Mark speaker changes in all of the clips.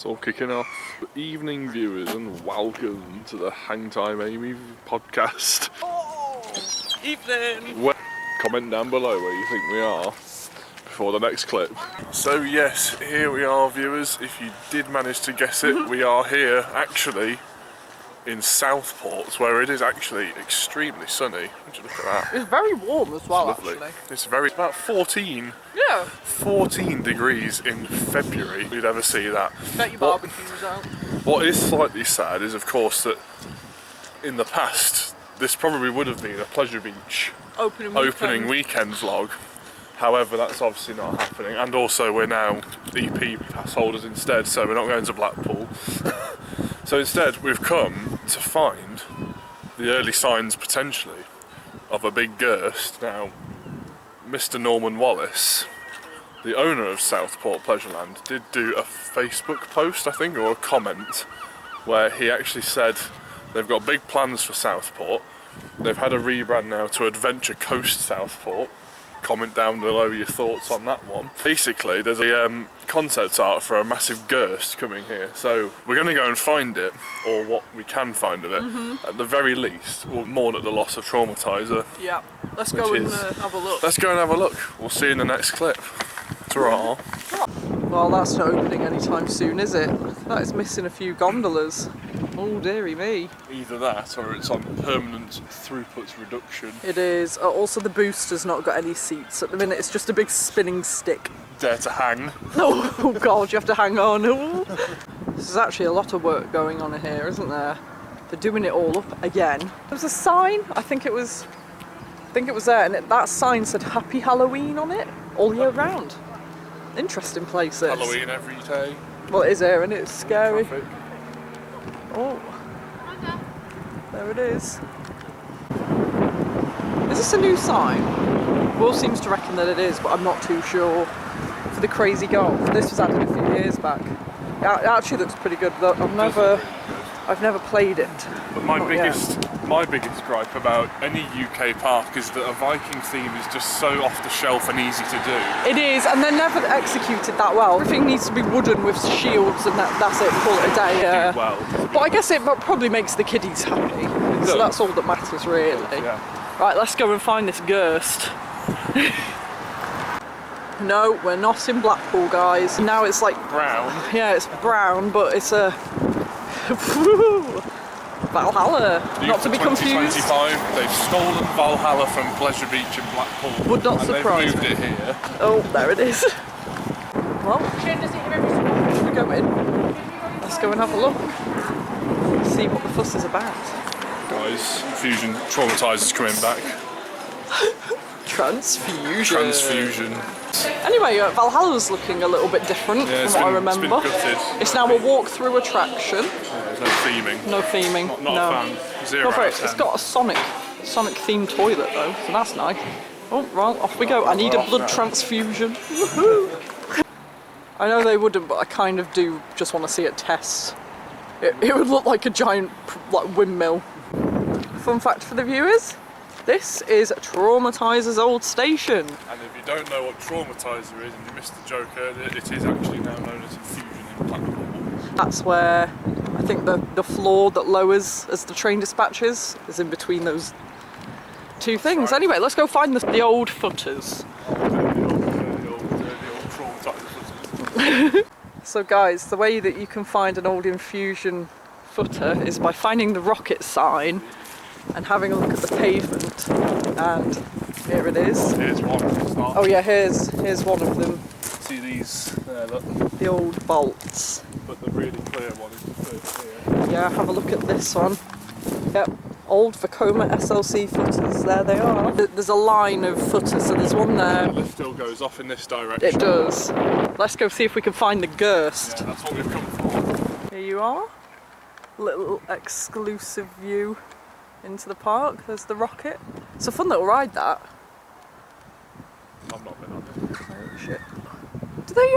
Speaker 1: It's all kicking off. Good evening, viewers, and welcome to the Hang Time Amy podcast.
Speaker 2: Oh, evening!
Speaker 1: Well, comment down below where you think we are before the next clip. So yes, here we are, viewers. If you did manage to guess it, we are here actually in Southport, where it is actually extremely sunny. Would you look at that?
Speaker 2: It's very warm as well,
Speaker 1: Lovely.
Speaker 2: actually.
Speaker 1: It's about 14.
Speaker 2: Yeah.
Speaker 1: 14 degrees in February. You'd ever see that.
Speaker 2: Bet your barbecues out.
Speaker 1: What is slightly sad is, of course, that in the past this probably would have been a Pleasure Beach opening weekend vlog. However, that's obviously not happening, and also we're now EP pass holders instead, so we're not going to Blackpool. So instead we've come to find the early signs potentially of a big gust. Now, Mr. Norman Wallace, the owner of Southport Pleasureland, did do a Facebook post, I think, or a comment, where he actually said they've got big plans for Southport. They've had a rebrand now to Adventure Coast Southport. Comment down below your thoughts on that one. Basically, there's a concept art for a massive gust coming here, so we're going to go and find it, or what we can find of it. At the very least, we'll mourn at the loss of Traumatizer.
Speaker 2: Yeah, let's go and have a look.
Speaker 1: Let's go and have a look. We'll see you in the next clip. Ta-ra.
Speaker 2: Well, that's not opening anytime soon, is it? That is missing a few gondolas. Oh, dearie me.
Speaker 1: Either that, or it's on permanent throughput reduction.
Speaker 2: It is. Also, the booster's not got any seats. At the minute, it's just a big spinning stick.
Speaker 1: Dare to hang.
Speaker 2: Oh God, you have to hang on. Ooh. This is actually a lot of work going on here, isn't there? They're doing it all up again. There was a sign, I think it was there, and that sign said Happy Halloween on it, all year round. Interesting place this.
Speaker 1: Halloween every day.
Speaker 2: Well, it is here, and it's scary.
Speaker 1: Traffic.
Speaker 2: Oh, there it is. Is this a new sign? Will seems to reckon that it is, but I'm not too sure. For the crazy golf, this was added a few years back. It actually looks pretty good. Though I've never played it.
Speaker 1: But my biggest gripe about any UK park is that a Viking theme is just so off the shelf and easy to do.
Speaker 2: It is, and they're never executed that well. Everything needs to be wooden with shields, and that's it. Call it a day.
Speaker 1: Well.
Speaker 2: But I guess it probably makes the kiddies happy. So that's all that matters, really.
Speaker 1: Yeah.
Speaker 2: Right, let's go and find this gust. No, we're not in Blackpool, guys. Now it's like
Speaker 1: brown.
Speaker 2: Yeah, it's brown, but it's a Valhalla. Not to be confused.
Speaker 1: 2025, they've stolen Valhalla from Pleasure Beach in Blackpool.
Speaker 2: Would not surprise
Speaker 1: me. They've moved it here.
Speaker 2: Oh, there it is. Well, should we go in? Let's go and have a look. See what the fuss is about.
Speaker 1: Guys, Fusion Traumatizer's coming back.
Speaker 2: Transfusion. Anyway, Valhalla's looking a little bit different from what I remember. It's now a walk-through attraction.
Speaker 1: Yeah, there's no theming.
Speaker 2: No theming.
Speaker 1: Not a fan. 0 out of 10.
Speaker 2: It's got a Sonic themed toilet though, so that's nice. Oh, right, off we go. I need a blood transfusion. Woohoo! I know they wouldn't, but I kind of do just want to see it test. It would look like a giant windmill. Fun fact for the viewers. This is Traumatizer's old station.
Speaker 1: And if you don't know what Traumatizer is and you missed the joke earlier, it is actually now known as Fusion in Blackpool.
Speaker 2: That's where I think the floor that lowers as the train dispatches is in between those two things. Right. Anyway, let's go find the old footers.
Speaker 1: The old Traumatizer footers.
Speaker 2: So guys, the way that you can find an old Infusion footer is by finding the rocket sign and having a look at the pavement, and here it is.
Speaker 1: Here's one.
Speaker 2: Oh yeah, here's one of them.
Speaker 1: See these there, look.
Speaker 2: The old bolts.
Speaker 1: But the really clear one is the first here.
Speaker 2: Yeah, have a look at this one. Yep, old Vekoma SLC footers, there they are. There's a line of footers, so there's one there.
Speaker 1: The lift still goes off in this direction.
Speaker 2: It does. Let's go see if we can find the gust.
Speaker 1: Yeah, that's what we've come for.
Speaker 2: Here you are. Little exclusive view into the park. There's the rocket. It's a fun little ride, that.
Speaker 1: I've not been on it.
Speaker 2: Oh shit. Do they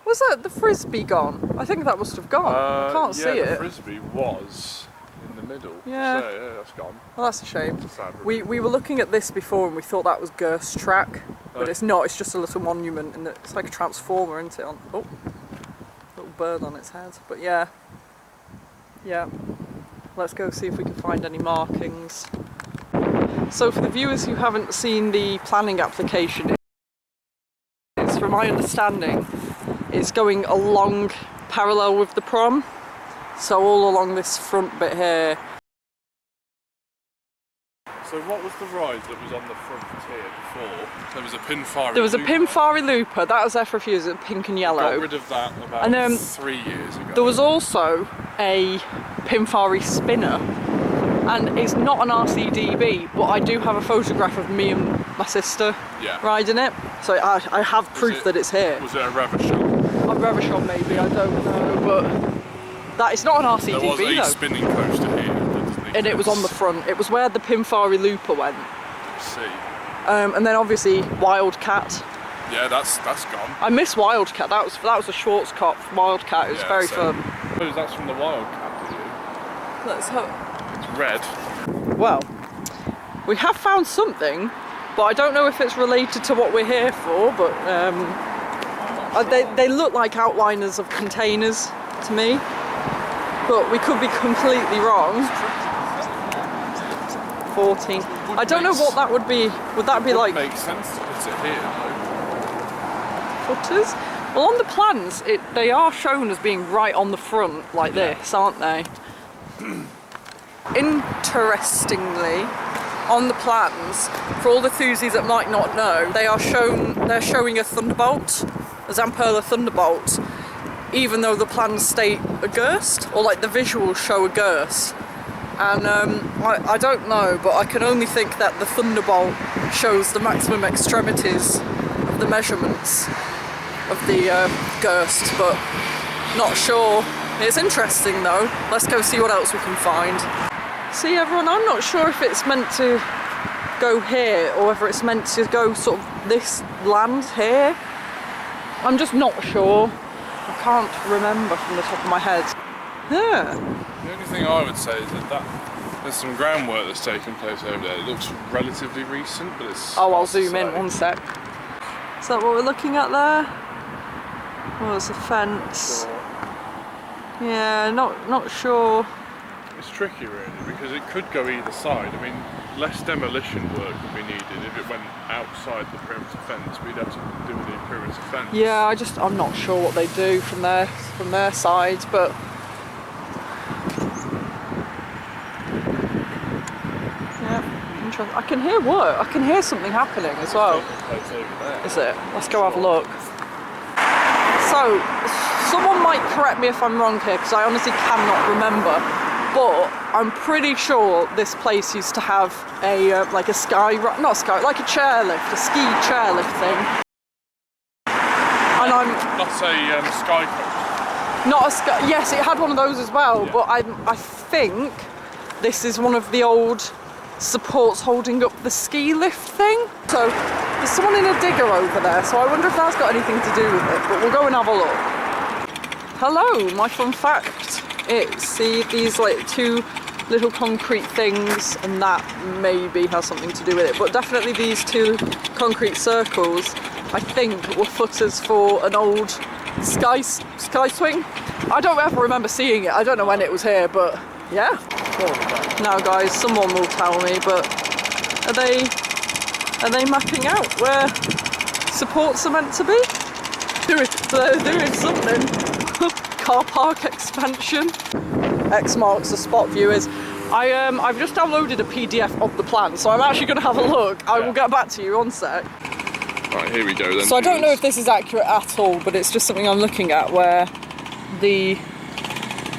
Speaker 2: was that the frisbee gone? I think that must have gone. I can't see it.
Speaker 1: The frisbee was in the middle.
Speaker 2: Yeah.
Speaker 1: So, yeah, that's gone.
Speaker 2: Well, that's a shame.
Speaker 1: Sad.
Speaker 2: We were looking at this before and we thought that was Gurst Track, but it's not. It's just a little monument, and it's like a transformer, isn't it? Oh, little bird on its head. But yeah. Let's go see if we can find any markings. So for the viewers who haven't seen the planning application, it's, from my understanding, it's going along parallel with the prom. So all along this front bit here.
Speaker 1: So what was the ride that was on the front here before? There was a Pinfari.
Speaker 2: There was a Pinfari Looper, that was there for a few years, pink and yellow.
Speaker 1: Got rid of that about 3 years ago.
Speaker 2: There was also a Pinfari Spinner, and it's not an RCDB, but I do have a photograph of me and my sister riding it. So I have proof that it's here.
Speaker 1: Was it a Revachon?
Speaker 2: A Revachon maybe, I don't know, but that it's not an RCDB though.
Speaker 1: There was a spinning coaster here.
Speaker 2: And it was on the front. It was where the Pinfari Looper went.
Speaker 1: Let's see.
Speaker 2: And then obviously Wildcat.
Speaker 1: Yeah, that's gone.
Speaker 2: I miss Wildcat. That was a Schwarzkopf Wildcat. It was very fun.
Speaker 1: I suppose that's from the Wildcat, do you?
Speaker 2: Let's hope.
Speaker 1: It's red.
Speaker 2: Well, we have found something, but I don't know if it's related to what we're here for. But they look like outliners of containers to me. But we could be completely wrong. 14. I don't know what that would be. Would that be like?
Speaker 1: Makes sense to put it here, though.
Speaker 2: Footers? Well, on the plans, they are shown as being right on the front, like this, aren't they? Interestingly, on the plans, for all the enthusiasts that might not know, they're showing a Thunderbolt, a Zamperla Thunderbolt, even though the plans state a Gerst, or like the visuals show a Gerst. And I don't know, but I can only think that the Thunderbolt shows the maximum extremities of the measurements of the Gerst, but not sure. It's interesting though. Let's go see what else we can find. See everyone, I'm not sure if it's meant to go here or whether it's meant to go sort of this land here. I'm just not sure. I can't remember from the top of my head. Yeah.
Speaker 1: The only thing I would say is that there's some groundwork that's taken place over there. It looks relatively recent, but it's...
Speaker 2: Oh, I'll zoom in one sec. Is that what we're looking at there? Oh, it's a fence.
Speaker 1: Sure.
Speaker 2: Yeah, not sure.
Speaker 1: It's tricky really, because it could go either side. I mean, less demolition work would be needed if it went outside the perimeter fence. We'd have to do the perimeter fence.
Speaker 2: Yeah, I'm not sure what they do from their side, but yeah, interesting. I can hear work. I can hear something happening as well. Is it? Let's go have a look. So, someone might correct me if I'm wrong here, because I honestly cannot remember. But I'm pretty sure this place used to have a like a like a chairlift, a ski chairlift thing. And I'm
Speaker 1: not a sky coach.
Speaker 2: Not a sky. Yes, it had one of those as well.
Speaker 1: Yeah.
Speaker 2: But I think this is one of the old supports holding up the ski lift thing. So there's someone in a digger over there. So I wonder if that's got anything to do with it. But we'll go and have a look. Hello, my fun fact. See these like two little concrete things, and that maybe has something to do with it, but definitely these two concrete circles I think were footers for an old sky swing. I don't ever remember seeing it. I don't know when it was here, but yeah. Now guys, someone will tell me, but are they mapping out where supports are meant to be? They're doing something. Car park expansion. X marks the spot, viewers. I've just downloaded a PDF of the plan, so I'm actually going to have a look. I will get back to you on sec.
Speaker 1: Right, here we go then.
Speaker 2: So I don't know if this is accurate at all, but it's just something I'm looking at where the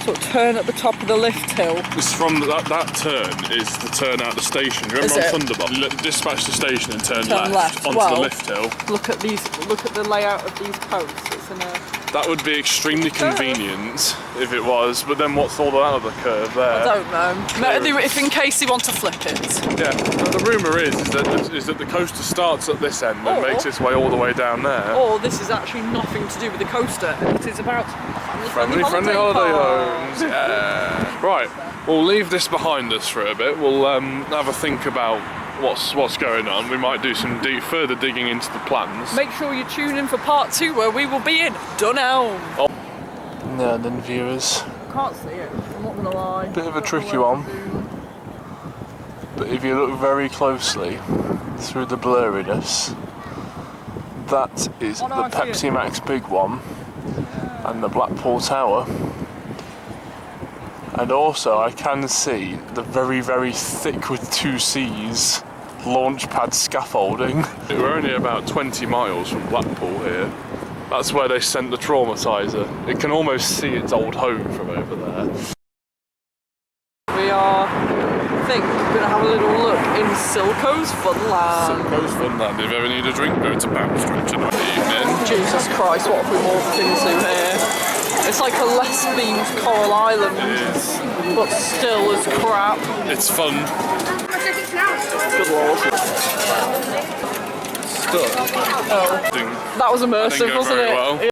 Speaker 2: sort of turn at the top of the lift hill.
Speaker 1: This from that turn is the turn out the station. Remember on Thunderbolt? Dispatch the station and turn left onto the lift hill.
Speaker 2: Look at the layout of these posts. It's in a...
Speaker 1: That would be extremely convenient if it was, but then what's all that other curve there?
Speaker 2: I don't know. If in case you want to flip it.
Speaker 1: Yeah, the rumour is that the coaster starts at this end and makes its way all the way down there.
Speaker 2: Or this is actually nothing to do with the coaster. It is about
Speaker 1: friendly holiday homes. Yeah. Right, we'll leave this behind us for a bit. We'll have a think about what's going on. We might do some further digging into the plans.
Speaker 2: Make sure you tune in for part 2 where we will be in Dunelm.
Speaker 1: Yeah, and then viewers.
Speaker 2: Can't see it, I'm not gonna lie.
Speaker 1: Bit of a tricky one. But if you look very closely through the blurriness, that is the Pepsi Max big one and the Blackpool Tower. And also I can see the very, very thick with two C's launch pad scaffolding. We're only about 20 miles from Blackpool here. That's where they sent the traumatizer. It can almost see its old home from over there.
Speaker 2: We are, I think, going to have a little look in Silco's Funland.
Speaker 1: Silco's Funland. If you ever need a drink, go to Bound Street tonight evening.
Speaker 2: Jesus Christ, what have we walked into here? It's like a less themed Coral Island, but still as crap.
Speaker 1: It's fun.
Speaker 2: Good lord.
Speaker 1: Stuck.
Speaker 2: Oh, that was immersive, wasn't it?
Speaker 1: Well.